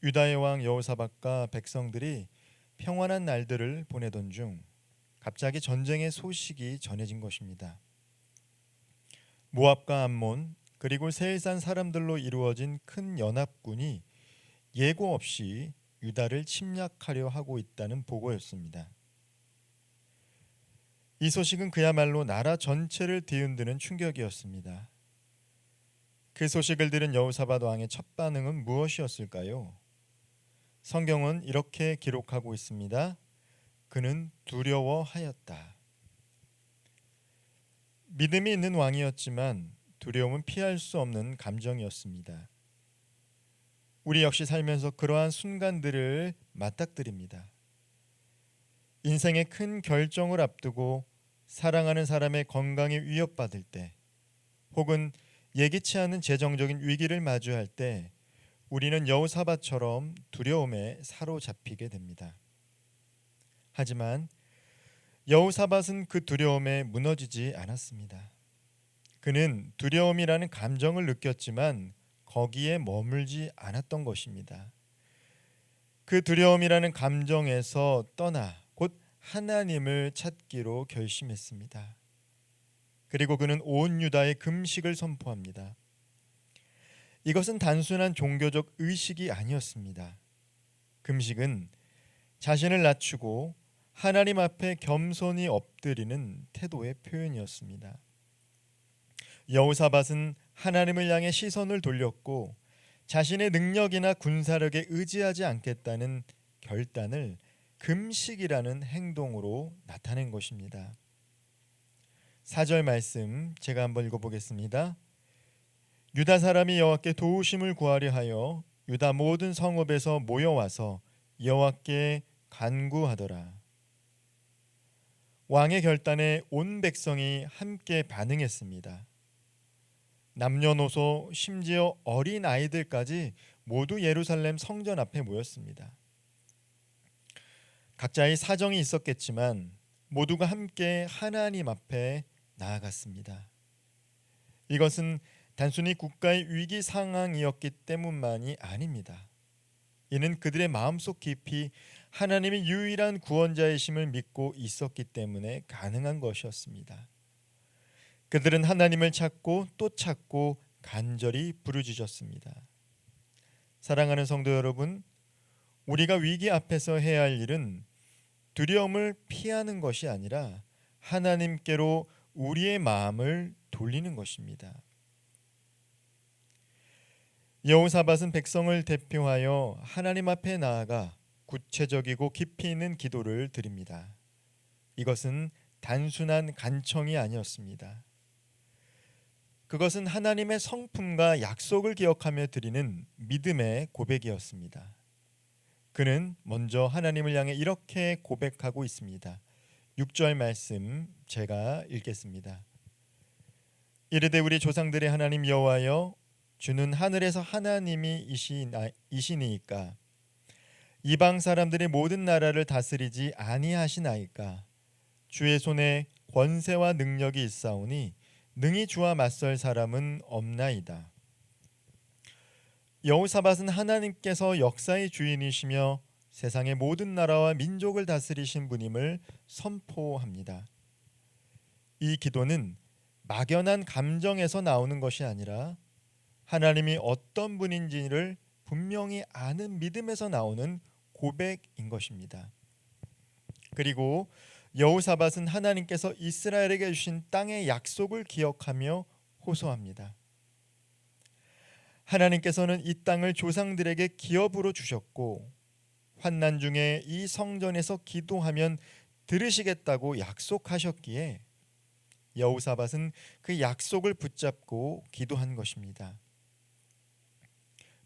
유다의 왕 여호사밧과 백성들이 평안한 날들을 보내던 중 갑자기 전쟁의 소식이 전해진 것입니다. 모압과 암몬 그리고 세일산 사람들로 이루어진 큰 연합군이 예고 없이 유다를 침략하려 하고 있다는 보고였습니다. 이 소식은 그야말로 나라 전체를 뒤흔드는 충격이었습니다. 그 소식을 들은 여호사밧 왕의 첫 반응은 무엇이었을까요? 성경은 이렇게 기록하고 있습니다. 그는 두려워하였다. 믿음이 있는 왕이었지만 두려움은 피할 수 없는 감정이었습니다. 우리 역시 살면서 그러한 순간들을 맞닥뜨립니다. 인생의 큰 결정을 앞두고 사랑하는 사람의 건강이 위협받을 때, 혹은 예기치 않은 재정적인 위기를 마주할 때 우리는 여호사밧처럼 두려움에 사로잡히게 됩니다. 하지만 여호사밧은 그 두려움에 무너지지 않았습니다. 그는 두려움이라는 감정을 느꼈지만 거기에 머물지 않았던 것입니다. 그 두려움이라는 감정에서 떠나 곧 하나님을 찾기로 결심했습니다. 그리고 그는 온 유다에 금식을 선포합니다. 이것은 단순한 종교적 의식이 아니었습니다. 금식은 자신을 낮추고 하나님 앞에 겸손히 엎드리는 태도의 표현이었습니다. 여호사밧은 하나님을 향해 시선을 돌렸고 자신의 능력이나 군사력에 의지하지 않겠다는 결단을 금식이라는 행동으로 나타낸 것입니다. 4절 말씀 제가 한번 읽어보겠습니다. 유다 사람이 여호와께 도우심을 구하려 하여 유다 모든 성읍에서 모여와서 여호와께 간구하더라. 왕의 결단에 온 백성이 함께 반응했습니다. 남녀노소 심지어 어린 아이들까지 모두 예루살렘 성전 앞에 모였습니다. 각자의 사정이 있었겠지만 모두가 함께 하나님 앞에 나아갔습니다. 이것은 단순히 국가의 위기 상황이었기 때문만이 아닙니다. 이는 그들의 마음속 깊이 하나님이 유일한 구원자이심을 믿고 있었기 때문에 가능한 것이었습니다. 그들은 하나님을 찾고 또 찾고 간절히 부르짖었습니다. 사랑하는 성도 여러분, 우리가 위기 앞에서 해야 할 일은 두려움을 피하는 것이 아니라 하나님께로 우리의 마음을 돌리는 것입니다. 여호사밧은 백성을 대표하여 하나님 앞에 나아가 구체적이고 깊이 있는 기도를 드립니다. 이것은 단순한 간청이 아니었습니다. 그것은 하나님의 성품과 약속을 기억하며 드리는 믿음의 고백이었습니다. 그는 먼저 하나님을 향해 이렇게 고백하고 있습니다. 6절 말씀 제가 읽겠습니다. 이르되 우리 조상들의 하나님 여호와여, 주는 하늘에서 하나님이시니이까 이방 사람들의 모든 나라를 다스리지 아니하시나이까. 주의 손에 권세와 능력이 있사오니 능히 주와 맞설 사람은 없나이다. 여호사밧은 하나님께서 역사의 주인이시며 세상의 모든 나라와 민족을 다스리신 분임을 선포합니다. 이 기도는 막연한 감정에서 나오는 것이 아니라 하나님이 어떤 분인지를 분명히 아는 믿음에서 나오는 고백인 것입니다. 그리고 여호사밧은 하나님께서 이스라엘에게 주신 땅의 약속을 기억하며 호소합니다. 하나님께서는 이 땅을 조상들에게 기업으로 주셨고 환난 중에 이 성전에서 기도하면 들으시겠다고 약속하셨기에 여호사밧은 그 약속을 붙잡고 기도한 것입니다.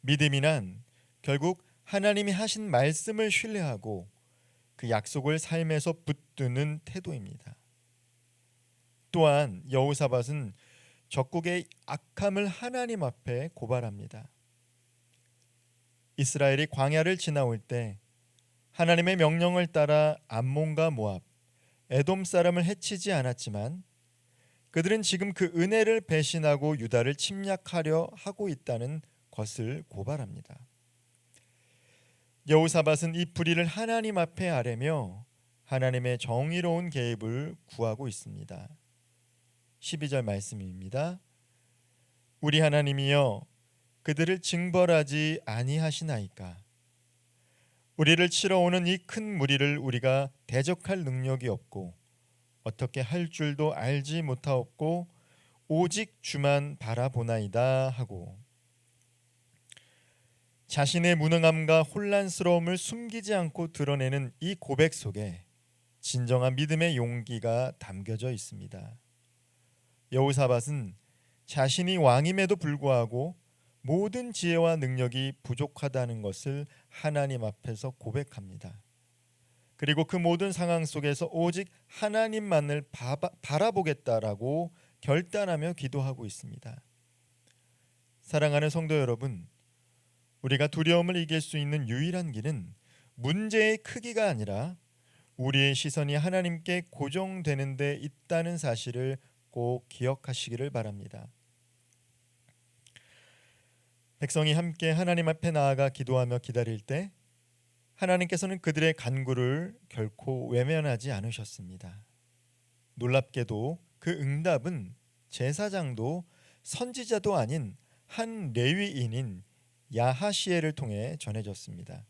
믿음이란 결국 하나님이 하신 말씀을 신뢰하고 그 약속을 삶에서 붙드는 태도입니다. 또한 여호사밧은 적국의 악함을 하나님 앞에 고발합니다. 이스라엘이 광야를 지나올 때 하나님의 명령을 따라 암몬과 모압, 에돔 사람을 해치지 않았지만 그들은 지금 그 은혜를 배신하고 유다를 침략하려 하고 있다는 것을 고발합니다. 여호사밧은 이 불의를 하나님 앞에 아뢰며 하나님의 정의로운 개입을 구하고 있습니다. 12절 말씀입니다. 우리 하나님이여 그들을 징벌하지 아니하시나이까. 우리를 치러 오는 이 큰 무리를 우리가 대적할 능력이 없고 어떻게 할 줄도 알지 못하옵고 오직 주만 바라보나이다 하고, 자신의 무능함과 혼란스러움을 숨기지 않고 드러내는 이 고백 속에 진정한 믿음의 용기가 담겨져 있습니다. 여호사밧은 자신이 왕임에도 불구하고 모든 지혜와 능력이 부족하다는 것을 하나님 앞에서 고백합니다. 그리고 그 모든 상황 속에서 오직 하나님만을 바라보겠다라고 결단하며 기도하고 있습니다. 사랑하는 성도 여러분, 우리가 두려움을 이길 수 있는 유일한 길은 문제의 크기가 아니라 우리의 시선이 하나님께 고정되는 데 있다는 사실을 꼭 기억하시기를 바랍니다. 백성이 함께 하나님 앞에 나아가 기도하며 기다릴 때 하나님께서는 그들의 간구를 결코 외면하지 않으셨습니다. 놀랍게도 그 응답은 제사장도 선지자도 아닌 한 레위인인 야하시엘을 통해 전해졌습니다.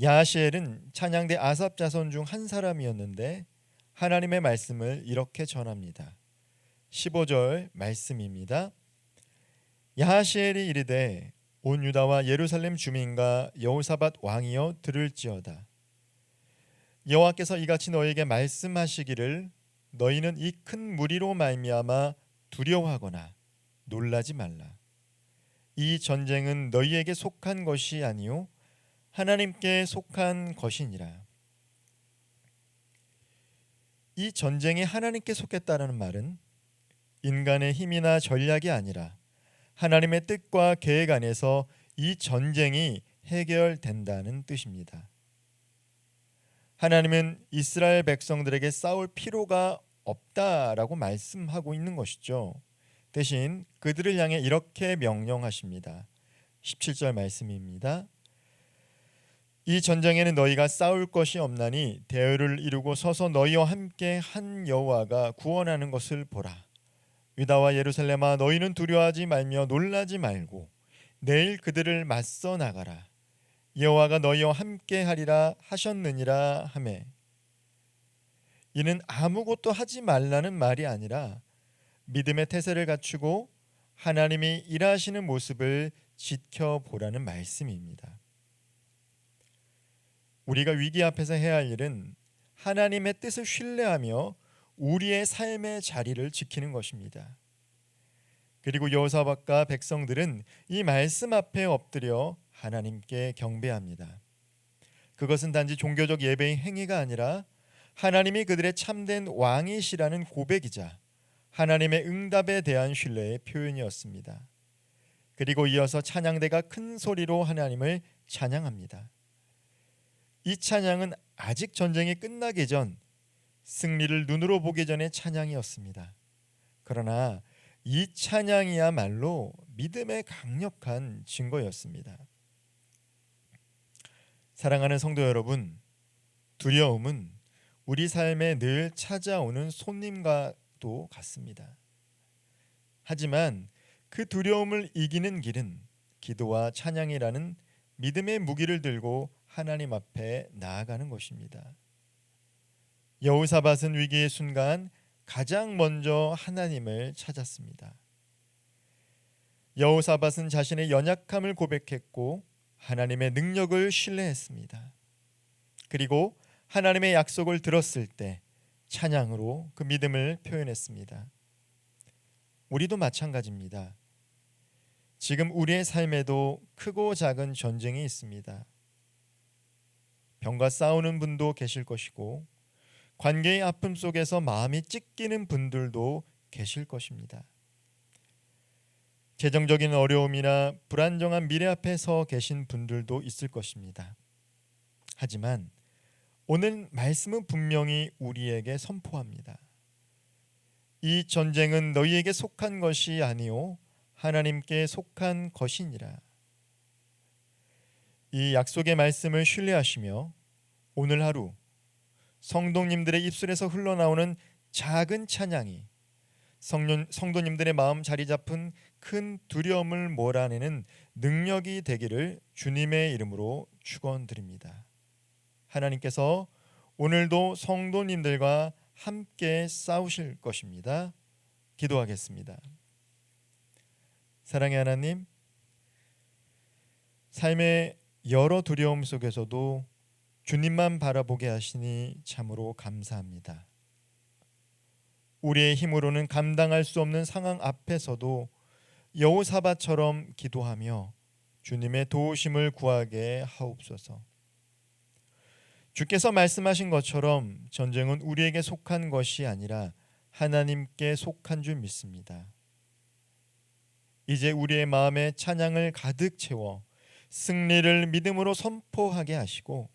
야하시엘은 찬양대 아삽 자손 중 한 사람이었는데 하나님의 말씀을 이렇게 전합니다. 15절 말씀입니다. 야하시엘이 이르되 온 유다와 예루살렘 주민과 여호사밧 왕이여 들을지어다. 여호와께서 이같이 너희에게 말씀하시기를 너희는 이 큰 무리로 말미암아 두려워하거나 놀라지 말라. 이 전쟁은 너희에게 속한 것이 아니요 하나님께 속한 것이니라. 이 전쟁이 하나님께 속했다는 말은 인간의 힘이나 전략이 아니라 하나님의 뜻과 계획 안에서 이 전쟁이 해결된다는 뜻입니다. 하나님은 이스라엘 백성들에게 싸울 필요가 없다라고 말씀하고 있는 것이죠. 대신 그들을 향해 이렇게 명령하십니다. 17절 말씀입니다. 이 전쟁에는 너희가 싸울 것이 없나니 대열을 이루고 서서 너희와 함께 한 여호와가 구원하는 것을 보라. 유다와 예루살렘아 너희는 두려워하지 말며 놀라지 말고 내일 그들을 맞서 나가라. 여호와가 너희와 함께 하리라 하셨느니라 하매, 이는 아무것도 하지 말라는 말이 아니라 믿음의 태세를 갖추고 하나님이 일하시는 모습을 지켜보라는 말씀입니다. 우리가 위기 앞에서 해야 할 일은 하나님의 뜻을 신뢰하며 우리의 삶의 자리를 지키는 것입니다. 그리고 여호사밧과 백성들은 이 말씀 앞에 엎드려 하나님께 경배합니다. 그것은 단지 종교적 예배의 행위가 아니라 하나님이 그들의 참된 왕이시라는 고백이자 하나님의 응답에 대한 신뢰의 표현이었습니다. 그리고 이어서 찬양대가 큰 소리로 하나님을 찬양합니다. 이 찬양은 아직 전쟁이 끝나기 전 승리를 눈으로 보기 전의 찬양이었습니다. 그러나 이 찬양이야말로 믿음의 강력한 증거였습니다. 사랑하는 성도 여러분, 두려움은 우리 삶에 늘 찾아오는 손님과도 같습니다. 하지만 그 두려움을 이기는 길은 기도와 찬양이라는 믿음의 무기를 들고 하나님 앞에 나아가는 것입니다. 여호사밧은 위기의 순간 가장 먼저 하나님을 찾았습니다. 여호사밧은 자신의 연약함을 고백했고 하나님의 능력을 신뢰했습니다. 그리고 하나님의 약속을 들었을 때 찬양으로 그 믿음을 표현했습니다. 우리도 마찬가지입니다. 지금 우리의 삶에도 크고 작은 전쟁이 있습니다. 병과 싸우는 분도 계실 것이고 관계의 아픔 속에서 마음이 찢기는 분들도 계실 것입니다. 재정적인 어려움이나 불안정한 미래 앞에 서 계신 분들도 있을 것입니다. 하지만 오늘 말씀은 분명히 우리에게 선포합니다. 이 전쟁은 너희에게 속한 것이 아니요 하나님께 속한 것이니라. 이 약속의 말씀을 신뢰하시며 오늘 하루 성도님들의 입술에서 흘러나오는 작은 찬양이 성도님들의 마음 자리 잡은 큰 두려움을 몰아내는 능력이 되기를 주님의 이름으로 축원드립니다. 하나님께서 오늘도 성도님들과 함께 싸우실 것입니다. 기도하겠습니다. 사랑의 하나님, 삶의 여러 두려움 속에서도 주님만 바라보게 하시니 참으로 감사합니다. 우리의 힘으로는 감당할 수 없는 상황 앞에서도 여호사밧처럼 기도하며 주님의 도우심을 구하게 하옵소서. 주께서 말씀하신 것처럼 전쟁은 우리에게 속한 것이 아니라 하나님께 속한 줄 믿습니다. 이제 우리의 마음에 찬양을 가득 채워 승리를 믿음으로 선포하게 하시고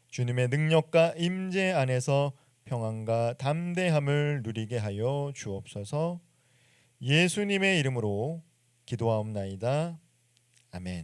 주님의 능력과 임재 안에서 평안과 담대함을 누리게 하여 주옵소서. 예수님의 이름으로 기도하옵나이다. 아멘.